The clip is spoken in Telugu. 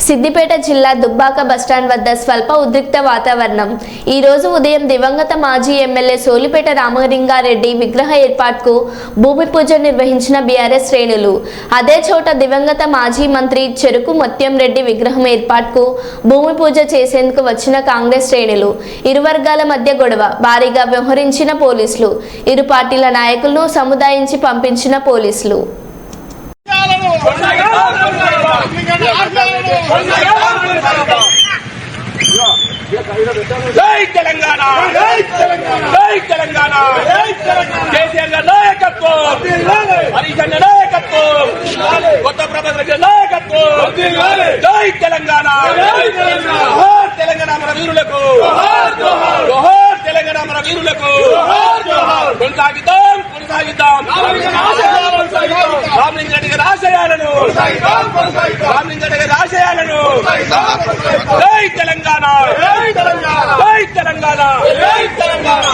సిద్దిపేట జిల్లా దుబ్బాక బస్టాండ్ వద్ద స్వల్ప ఉద్రిక్త వాతావరణం. ఈ రోజు ఉదయం దివంగత మాజీ ఎమ్మెల్యే సోలిపేట రామలింగారెడ్డి విగ్రహ ఏర్పాటుకు భూమి పూజ నిర్వహించిన బీఆర్ఎస్ శ్రేణులు. అదే చోట దివంగత మాజీ మంత్రి చెరుకు ముత్యం రెడ్డి విగ్రహం ఏర్పాటుకు భూమి పూజ చేసేందుకు వచ్చిన కాంగ్రెస్ శ్రేణులు. ఇరు వర్గాల మధ్య గొడవ. భారీగా వ్యవహరించిన పోలీసులు. ఇరు పార్టీల నాయకులను సముదాయించి పంపించిన పోలీసులు. జై తెలంగాణ, జై తెలంగాణ, కేసీఆర్ నాయకత్వం, హరీష్ అన్న నాయకత్వం, కొత్త ప్రభాకర్ నాయకత్వం. జై తెలంగాణ, జోహార్ తెలంగాణ మన వీరులకు, జోహార్ తెలంగాణ మన వీరులకు. కొనసాగిద్దాం, కొనసాగిద్దాం రామలింగారెడ్డి గారి ఆశయాలను, రామలింగారెడ్డి గారి ఆశయాలను. జై తెలంగాణ, జై తెలంగాణ, జై తెలంగాణ.